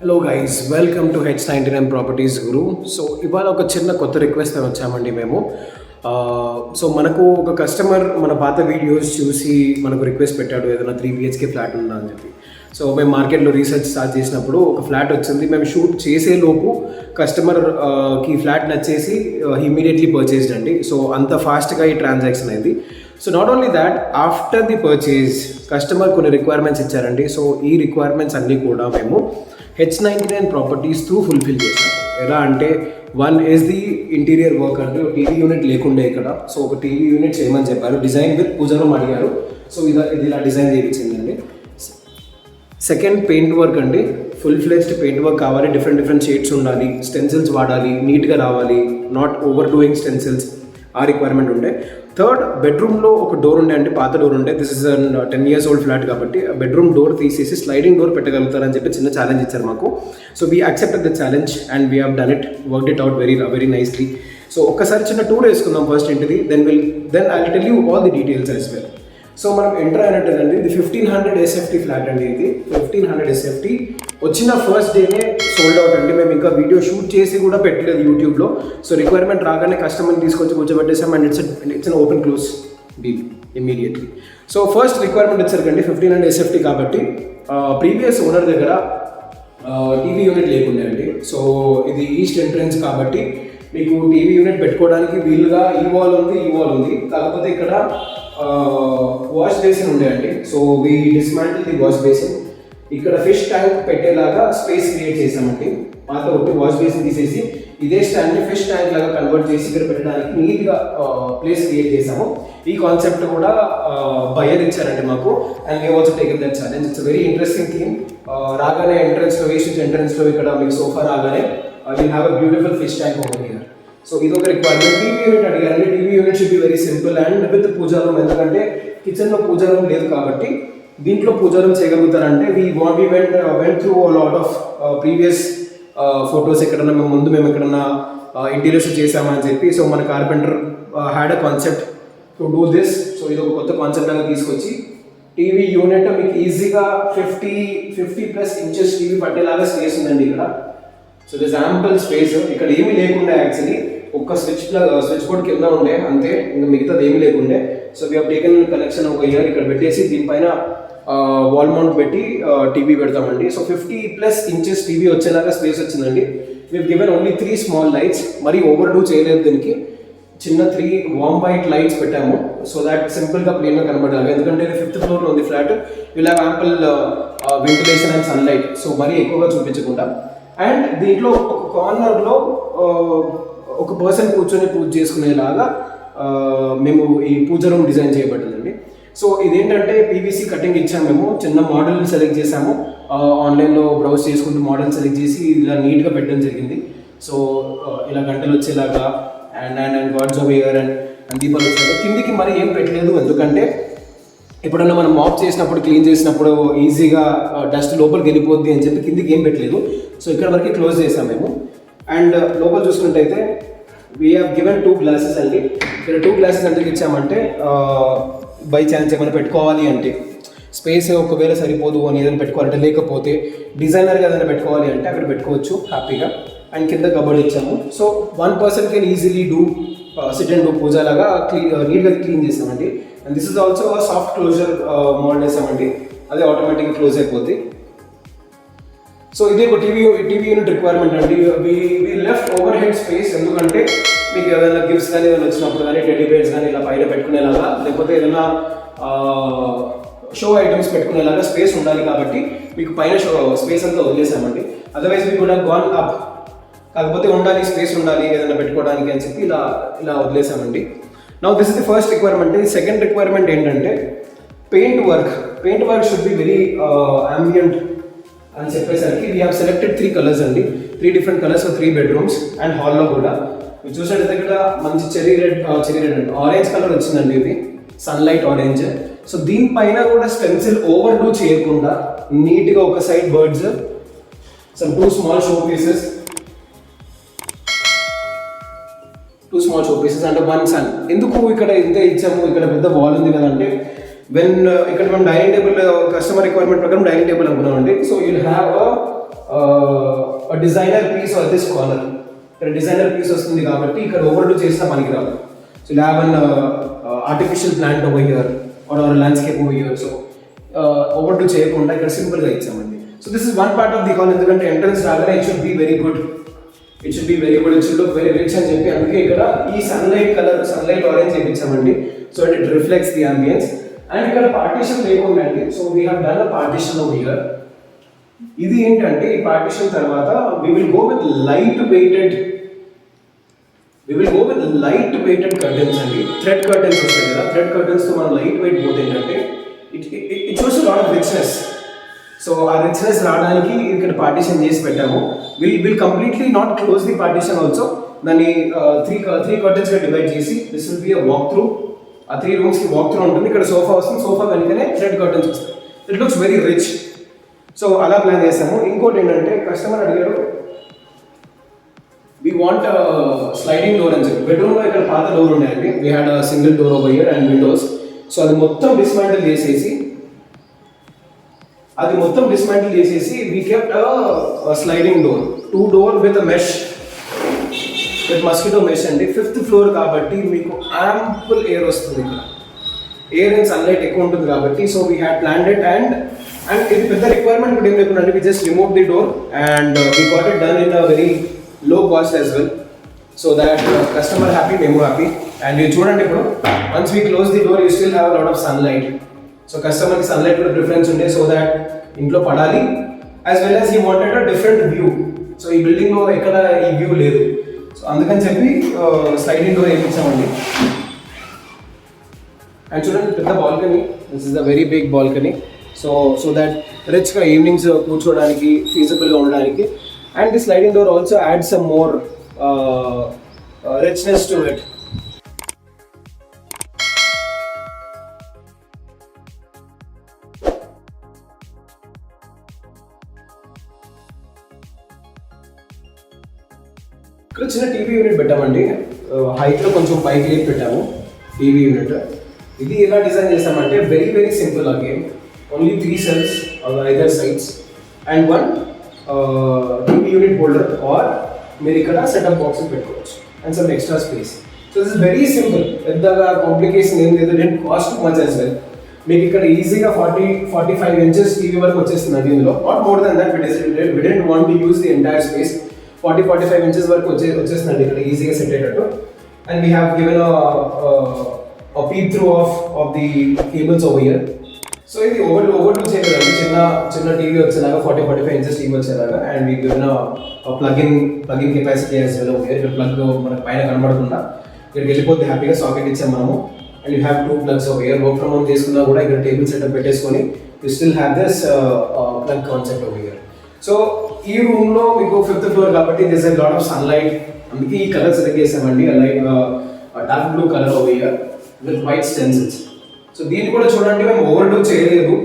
Hello guys, welcome to H99 properties Guru. So ఇవాళ ఒక చిన్న కొత్త రిక్వెస్ట్ వచ్చామండి మేము. సో మనకు ఒక కస్టమర్ మన పాత వీడియోస్ చూసి మనకు రిక్వెస్ట్ పెట్టాడు, ఏదైనా 3 BHK ఫ్లాట్ ఉందా అని చెప్పి. సో మేము మార్కెట్లో రీసెర్చ్ స్టార్ట్ చేసినప్పుడు ఒక ఫ్లాట్ వచ్చింది. మేము షూట్ చేసేలోపు కస్టమర్కి ఫ్లాట్ నచ్చేసి ఇమీడియట్లీ పర్చేస్డ్ అండి. సో అంత ఫాస్ట్గా ఈ ట్రాన్సాక్షన్ అయింది. So not only that, after the purchase customer కొన్ని రిక్వైర్మెంట్స్ ఇచ్చారండి. సో ఈ రిక్వైర్మెంట్స్ అన్నీ కూడా మేము H99 ప్రాపర్టీస్ త్రూ ఫుల్ఫిల్ చేశాం. ఎలా అంటే, one is the interior work అంటే టీవీ యూనిట్ లేకుండే ఇక్కడ. సో ఒక టీవీ యూనిట్ చేయమని చెప్పారు, డిజైన్ విత్ పూజా రూమ్ అడిగారు. సో ఇది ఇలా డిజైన్ చేయించిందండి. సెకండ్ పెయింట్ వర్క్ అండి, ఫుల్ ఫ్లెజ్డ్ పెయింట్ వర్క్ కావాలి, డిఫరెంట్ షేడ్స్ ఉండాలి, స్టెన్సిల్స్ వాడాలి, నీట్గా రావాలి, నాట్ ఓవర్ డూయింగ్ స్టెన్సిల్స్, ఆ రిక్వైర్మెంట్ ఉండే. థర్డ్, బెడ్రూమ్లో ఒక డోర్ ఉండే అండి, పాత డోర్ ఉండే. This is 10 years old flat కాబట్టి బెడ్రూమ్ డోర్ తీసేసి స్లైడింగ్ డోర్ పెట్టగలుగుతారని చెప్పి చిన్న ఛాలెంజ్ ఇచ్చారు మాకు. So we accepted the challenge and we have done it, worked it out very nicely. So ఒక్కసారి చిన్న టూర్ వేసుకుందాం ఫస్ట్ ఇంటిది, then I will tell you all the details as well. So మనం ఎంటర్ అయినట్టేనండి, ఇది 1500 SFT flat అండి. ఇది 1500 SFT వచ్చిన ఫస్ట్ డేనే సోల్డ్ అవుట్ అండి. మేము ఇంకా వీడియో షూట్ చేసి కూడా పెట్టలేదు యూట్యూబ్లో. సో రిక్వైర్మెంట్ రాగానే కస్టమర్ని తీసుకొచ్చి కూర్చోబెట్టేసాం and it's open close deal immediately. So first requirement వచ్చారండి 1500 SFT కాబట్టి ప్రీవియస్ ఓనర్ దగ్గర టీవీ యూనిట్ లేకుండే అండి. సో ఇది ఈస్ట్ ఎంట్రన్స్ కాబట్టి మీకు టీవీ యూనిట్ పెట్టుకోవడానికి వీలుగా ఈ వాల్ ఉంది. కాకపోతే ఇక్కడ వాష్ బేసిన్ ఉండే అండి. So we dismantle the wash basin. ఇక్కడ ఫిష్ ట్యాంక్ పెట్టేలాగా స్పేస్ క్రియేట్ చేసామండి. పాత ఒకటి వాష్ బేసిన్ తీసేసి ఇదే స్టాండ్ని ఫిష్ ట్యాంక్ లాగా కన్వర్ట్ చేసి ఇక్కడ పెట్టడానికి నీట్గా ప్లేస్ క్రియేట్ చేసాము. ఈ కాన్సెప్ట్ కూడా బయర్ ఇచ్చారండి మాకు, and we also taken that challenge. It's very interesting theme. రాగానే ఎంట్రన్స్లో, ఈస్ట్ ఎంట్రన్స్లో ఇక్కడ మీకు సోఫా రాగానే will have a beautiful fish tank over here. So ఇది ఒక రిక్వైర్మెంట్. టీవీ యూనిట్ అడిగారండి. TV unit should be very simple and with puja room. ఎందుకంటే కిచెన్లో పూజా రూమ్ లేదు కాబట్టి దీంట్లో పూజా రూమ్ చేయగలుగుతారంటే we went through a lot of previous photos. ఎక్కడన్నా మేము ఎక్కడన్నా ఇంటీరియర్స్ చేసామని చెప్పి. సో మన carpenter had a concept to do this. So ఇది ఒక కొత్త కాన్సెప్ట్ లాగా తీసుకొచ్చి టీవీ యూనిట్ మీకు ఈజీగా 50+ ఇంచెస్ టీవీ పట్టేలాగా స్పేస్ ఉందండి ఇక్కడ. So this ample space. ఇక్కడ ఏమీ లేకుండా యాక్చువల్లీ ఒక్క స్విచ్ బోర్డ్ కింద ఉండే అంతే, ఇంకా మిగతాది ఏమీ లేకుండే. So we have taken connection ఒక ఇయర్ ఇక్కడ పెట్టేసి దీనిపైన వాల్ మౌంట్ పెట్టి టీవీ పెడతామండి. సో 50+ ఇంచెస్ టీవీ వచ్చేలాగా స్పేస్ వచ్చిందండి. We given only 3 small lights. మరీ ఓవర్ డూ చేయలేదు దీనికి. చిన్న 3 వామ్ వైట్ లైట్స్ పెట్టాము. సో దాట్ సింపుల్గా ప్లేన్గా కనబడాలి. ఎందుకంటే 5th ఫ్లోర్లో ఉంది flat. Will have ample ventilation and sunlight. So మరీ ఎక్కువగా చూపించకుండా. అండ్ దీంట్లో ఒక కార్నర్లో ఒక పర్సన్ కూర్చొని పూజ చేసుకునేలాగా మేము ఈ పూజ రూమ్ డిజైన్ చేయబడిందండి. సో ఇదేంటంటే పీవీసీ కటింగ్ ఇచ్చాము. మేము చిన్న మోడల్ సెలెక్ట్ చేసాము, ఆన్లైన్లో బ్రౌజ్ చేసుకుంటూ మోడల్ సెలెక్ట్ చేసి ఇలా నీట్గా పెట్టడం జరిగింది. సో ఇలా గంటలు వచ్చేలాగా and God's of year and దీపాలు వచ్చేలాగా. కిందికి మరి ఏం పెట్టలేదు, ఎందుకంటే ఎప్పుడన్నా మనం మాప్ చేసినప్పుడు, క్లీన్ చేసినప్పుడు ఈజీగా డస్ట్ లోపలికి వెళ్ళిపోద్ది అని చెప్పి కిందికి ఏం పెట్టలేదు. సో ఇక్కడ వరకు క్లోజ్ చేసాం మేము. అండ్ లోపల చూసుకున్నట్టయితే వీ హ్యావ్ గివెన్ 2 గ్లాసెస్ అండి. ఇక్కడ 2 గ్లాసెస్ ఎందుకు ఇచ్చామంటే బై ఛాన్స్ ఏమైనా పెట్టుకోవాలి అంటే, స్పేస్ ఒకవేళ సరిపోదు అని ఏదైనా పెట్టుకోవాలంటే, లేకపోతే డిజైనర్గా ఏదైనా పెట్టుకోవాలి అంటే అక్కడ పెట్టుకోవచ్చు హ్యాపీగా. అండ్ కింద కబోర్డ్ ఇచ్చాము. So 1 person can easily do sit and do puja లాగా నీట్గా క్లీన్ చేసామండి. And this is also soft closer mould వేసామండి, అదే ఆటోమేటిక్గా క్లోజ్ అయిపోద్ది. సో ఇది ఒక టీవీ యూనిట్ రిక్వైర్మెంట్ అండి. We left overhead space. ఎందుకంటే మీకు ఏదైనా గిఫ్ట్స్ కానీ ఏదైనా వచ్చినప్పుడు కానీ, టెడ్డీ బేర్స్ కానీ ఇలా పైన పెట్టుకునేలాగా, లేకపోతే ఏదైనా షో ఐటమ్స్ పెట్టుకునేలాగా స్పేస్ ఉండాలి కాబట్టి మీకు పైన స్పేస్ అంతా వదిలేసామండి. అదర్వైజ్ వీ కూడా గాన్ అప్. కాకపోతే స్పేస్ ఉండాలి ఏదైనా పెట్టుకోవడానికి అని చెప్పి ఇలా వదిలేసామండి. Now this is the first requirement. Second requirement ఏంటంటే paint work should be very ambient అని చెప్పేసరికి వీ హ్యావ్ సెలెక్టెడ్ 3 కలర్స్ అండి. 3 different colours for 3 bedrooms and హాల్లో కూడా. మీరు చూసినట్టయితే ఇక్కడ మంచి చెరీ రెడ్ ఆరెంజ్ కలర్ వచ్చిందండి. ఇది సన్లైట్ ఆరెంజ్. సో దీనిపైన కూడా స్టెన్సిల్ ఓవర్ డూ చేయకుండా నీట్గా ఒక side birds, some 2 small show pieces and 1 sun. ఎందుకు ఇక్కడ ఇంత ఇచ్చాము, ఇక్కడ పెద్ద వాల్ ఉంది కదంటే, ఇక్కడ మనం డైనింగ్ టేబుల్ కస్టమర్ రిక్వైర్మెంట్ ప్రకారం డైనింగ్ టేబుల్ అనుకున్నామండి. So you'll have designer piece or this corner. ఇక్కడ డిజైనర్ పీస్ వస్తుంది కాబట్టి ఇక్కడ ఓవర్ డూ చేసినా పనికిరాదు. So you have an artificial plant over here or landscape over here. So overdo చేయకుండా ఇక్కడ సింపుల్గా ఇచ్చామండి. So this is one part of the hall. ఎందుకంటే ఎంట్రన్స్ రాగానే it should be very good, it should be very good, it should look very rich అని చెప్పి అందుకే ఇక్కడ ఈ సన్లైట్ కలర్, సన్లైట్ ఆరెంజ్ చేయించామండి. So it reflects the ambience. And ఇక్కడ partition లేకుండండి. So we have done a partition over here. ఇది ఏంటంటే ఈ పార్టీషన్ తర్వాత we will go with light weighted curtains అండి. థ్రెడ్ కర్టన్స్ వస్తాయి కదా, థ్రెడ్ కర్టన్స్ తో మనం లైట్ వెయిట్ పోతే ఏంటంటే it shows lot of richness. So ఆ రిచ్నెస్ రావడానికి ఇక్కడ పార్టీషన్ చేసి పెట్టాము. Will completely not close the partition also. దాన్ని త్రీ కర్టన్స్ గా డివైడ్ చేసి this will be a walk through. ఆ 3 rooms కి వాక్ త్రూ ఉంటుంది. ఇక్కడ సోఫా వస్తుంది, సోఫా వెనుకనే థ్రెడ్ కర్టన్స్ వస్తాయి. It looks very rich. So అలా ప్లాన్ చేసాము. ఇంకోటి ఏంటంటే కస్టమర్ అడిగారు we want a sliding door అని చెప్పి. బెడ్రూమ్లో ఇక్కడ పాత డోర్ ఉన్నాయండి. We had a single door over here and Windows. So అది మొత్తం డిస్మాంటిల్ చేసేసి we kept a sliding door, 2 door with mesh, with mosquito mesh అండి. 5th floor కాబట్టి మీకు యాంపుల్ ఎయిర్ వస్తుంది. ఇక్కడ ఎయిర్ అండ్ సన్లైట్ ఎక్కువ ఉంటుంది కాబట్టి so we had planned it. And ఇది పెద్ద రిక్వైర్మెంట్ కూడా ఏం లేకుండా we just remove the door and we got it done in a very low cost as well. So that customer happy, మేము happy. And మీరు చూడండి ఇప్పుడు once we close the door you still have lot of sunlight. So కస్టమర్కి sunlight కూడా preference ఉండే so that ఇంట్లో పడాలి. As well as he wanted a different view. So ఈ బిల్డింగ్లో ఎక్కడ ఈ వ్యూ లేదు. సో అందుకని చెప్పి స్లైడింగ్ డోర్ వేయించామండి. అండ్ చూడండి పెద్ద balcony, this is a very big balcony. So that రిచ్గా ఈవినింగ్స్ కూర్చోవడానికి ఫీజిబుల్గా ఉండడానికి. And the sliding door also add some more richness to it. ఇక్కడ చిన్న టీవీ యూనిట్ పెట్టామండి. హైట్లో కొంచెం పైకి లేపి పెట్టాము టీవీ యూనిట్. ఇది ఎలా డిజైన్ చేసామంటే very very simple. Again only 3 cells on either sides and one TV unit holder or మీరు ఇక్కడ సెటప్ బాక్సెస్ పెట్టుకోవచ్చు and some extra space. So this is very simple. పెద్దగా కాంప్లికేషన్ ఏం లేదు. Don't cost much as well. మీకు ఇక్కడ ఈజీగా 40-45 inches TV వరకు వచ్చేస్తుంది దీనిలో. Not more than that. We don't want to use the entire space. 40-45 inches వరకు వచ్చేస్తుందండి ఇక్కడ ఈజీగా సెట్ అయ్యేటట్టు. And we have given a peep through of the cables over here. సో ఇది ఓవర్ టూ చేయగలండి. చిన్న టీవీ వచ్చేలాగా 40-45 inches టీవీ వచ్చేలాగా. అండ్ మీకు plug in capacity as well. ఇక్కడ ప్లగ్ మనకు పైన కనబడకుండా ఇక్కడికి వెళ్ళిపోతే హ్యాపీగా సాకెట్ ఇచ్చాం మనము. And you have 2 plugs over here. Work from home చేసుకున్నా కూడా ఇక్కడ టేబుల్ సెటప్ పెట్టేసుకొని you still have this plug concept over here. So ఈ రూమ్లో మీకు 5th floor కాబట్టి this is lot of sunlight. అందుకే ఈ కలర్ సెలెక్ట్ చేసామండి. Like dark blue colour over here with white stencils. So దీన్ని కూడా చూడండి మేము ఓవర్ డూ చేయలేదు.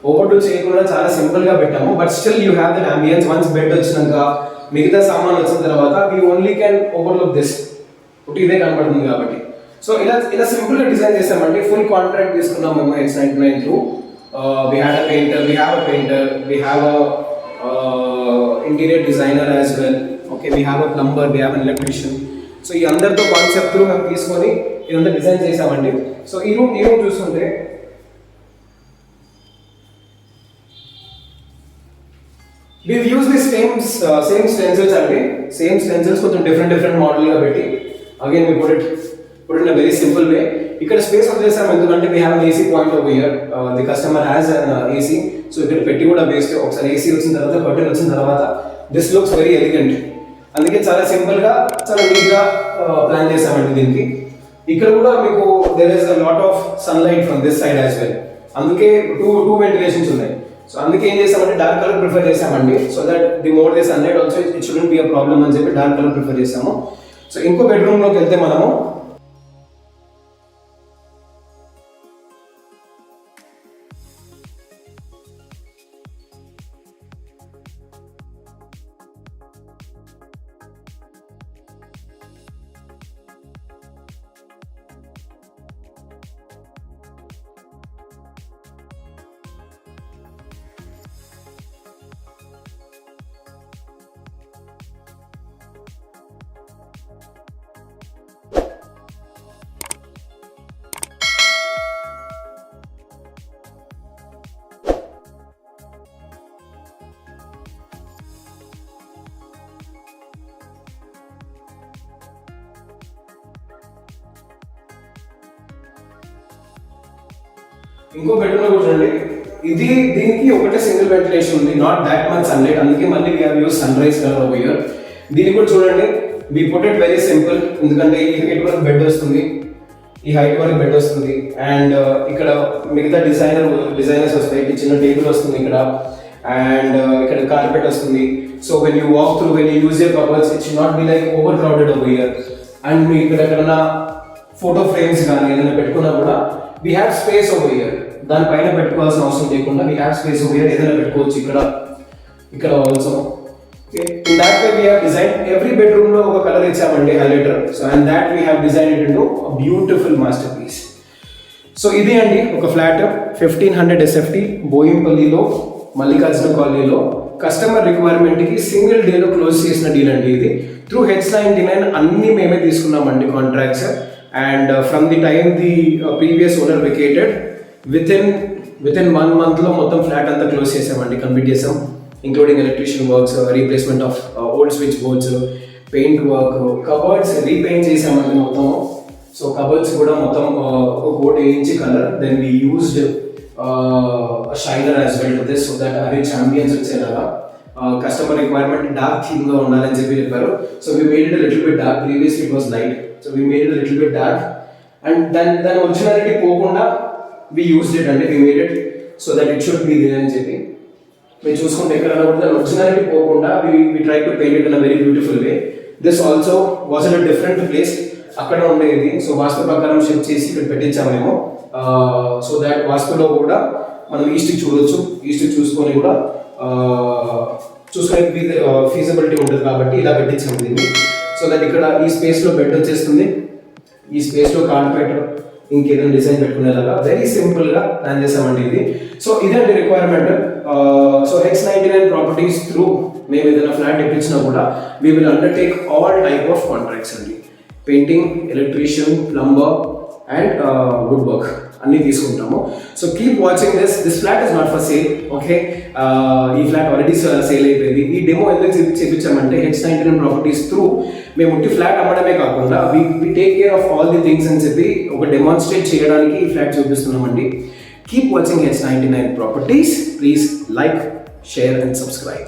ఓవర్ డూ చేయకుండా చాలా సింపుల్గా పెట్టాము. But still you have that ambience. Once bed వచ్చినాక మిగతా సామాన్ వచ్చిన తర్వాత we only can overlook this. ఒకటి ఇదే కనబడుతుంది కాబట్టి. సో ఇలా సింపుల్గా డిజైన్ చేసామండి. ఫుల్ కాంట్రాక్ట్ తీసుకున్నాం మేము X99 through. We have a painter, we have a interior designer as well. Okay, we have a plumber, we have an electrician. So ఈ అందరితో కాన్సెప్ట్ త్రూ మేము తీసుకొని ఇదంతా డిజైన్ చేసామండి. సో ఈ రూమ్ చూస్తుంటే we've used the same stencils అండి. Same stencils కొంచెం డిఫరెంట్ మోడల్గా పెట్టి again we put it in a very simple way. ఇక్కడ స్పేస్ వదిలేసాం ఎందుకంటే we have an AC point over here. The customer has an AC. So ఇక్కడ పెట్టి కూడా వేస్ట్. ఒకసారి AC వచ్చిన తర్వాత కర్టెన్ వచ్చిన తర్వాత this looks very elegant. అందుకే చాలా సింపుల్గా చాలా నీట్గా ప్లాన్ చేసామండి దీనికి. ఇక్కడ కూడా మీకు there is a lot of sunlight from this side as well. అందుకే టూ వెంటిలేషన్స్ ఉన్నాయి. సో అందుకే ఏం చేసామంటే డార్క్ కలర్ ప్రిఫర్ చేసామండి. So that the more the sunlight also it shouldn't be a problem అని చెప్పి డార్క్ కలర్ ప్రిఫర్ చేసాము. So ఇంకో బెడ్రూమ్లోకి వెళ్తే మనము ఇంకో బెడ్రూమ్ కూడా చూడండి, దీనికి ఒకటే సింగిల్ వెంటిలేషన్ ఉంది, నాట్ దాట్ మచ్ సన్లైట్, అందుకే మళ్ళీ we have use sunrise colour over here. దీనికి కూడా చూడండి, we put it very simple, ఎందుకంటే ఈ హైట్ వరకు బెడ్ వస్తుంది, ఈ హైట్ వరకు బెడ్ వస్తుంది, అండ్ ఇక్కడ మిగతా డిజైనర్స్ వస్తాయి, చిన్న టేబుల్ వస్తుంది ఇక్కడ, అండ్ ఇక్కడ కార్పెట్ వస్తుంది. So when you walk through, when you use your cupboards, it should not be like overcrowded over here. And మీ ఇక్కడ ఎక్కడన్నా ఫోటో ఫ్రేమ్స్ కానీ ఏదైనా పెట్టుకున్నా కూడా we have space over here, దానిపైన పెట్టుకోవాల్సిన అవసరం లేకుండా we have space over here, ఏదైనా పెట్టుకోవచ్చు ఇక్కడ also. In that way we have designed every bedroom lo oka color ichchamanడి highlighter, so and that we have designed it into a beautiful masterpiece. So idi andi oka flat 1500 SFT Boinpally లో మల్లికార్జున కాలనీలో customer requirement కి single day లో close చేసిన deal అండి ఇది. Through H99 అన్ని మేమే తీసుకున్నామండి contracts, and from the time the previous owner vacated with in 1 month లో మొత్తం ఫ్లాట్ అంతా క్లోజ్ చేసామండి, కంప్లీట్ చేసాం, including electrician works, replacement of old switch boards, paint work, cupboards repaint చేసామండి మొత్తం. సో కబర్డ్స్ కూడా మొత్తం ఒక కోట్ వేయించి colour, then we used shiner as well to this, so that rich ambience వచ్చేలాగా. కస్టమర్ రిక్వైర్మెంట్ డార్క్ థీమ్ గా ఉండాలని చెప్పారు. So we made it little bit dark, previously it was light, so we made it little bit dark, and దాని originality పోకుండా we used it అండి, we made it so that it should be there అని చెప్పి. మీరు చూసుకుంటే ఎక్కడన్నా కూడా originality పోకుండా we try to paint it in a very beautiful way. This also was in a different place, అక్కడ ఉండేది, సో వాస్తు ప్రకారం షిఫ్ట్ చేసి ఇక్కడ పెట్టించాము మేము. సో దాట్ వాస్తులో కూడా మనం ఈస్ట్కి చూడొచ్చు, ఈస్ట్ చూసుకొని కూడా చూసుకొని ఫీజిబిలిటీ ఉంటుంది కాబట్టి ఇలా పెట్టించాము దీన్ని. సో దట్ ఇక్కడ ఈ స్పేస్లో బెడ్ వచ్చేస్తుంది, ఈ స్పేస్లో కార్పెట్ ఇంకేదైనా డిజైన్ పెట్టుకునేలాగా వెరీ సింపుల్గా ప్లాన్ చేసామండి ఇది. సో ఇదండి requirement. So H99 properties through మేము ఏదైనా ఫ్లాట్ ఇప్పించినా కూడా we will undertake all type of contracts అండి, painting, electrician, plumber and wood work అన్నీ తీసుకుంటాము. So keep watching this flat is not for sale, okay. ఈ ఫ్లాట్ ఆల్రెడీ సేల్ అయిపోయింది. ఈ డెమో ఎందుకు చేపించామంటే H99 ప్రాపర్టీస్ త్రూ మేము ఇంటి ఫ్లాట్ అమ్మడమే కాకుండా we take care of all the things అని చెప్పి ఒక డెమాన్స్ట్రేట్ చేయడానికి ఈ ఫ్లాట్ చూపిస్తున్నామండి. Keep watching H99 Properties. Please like, share and subscribe.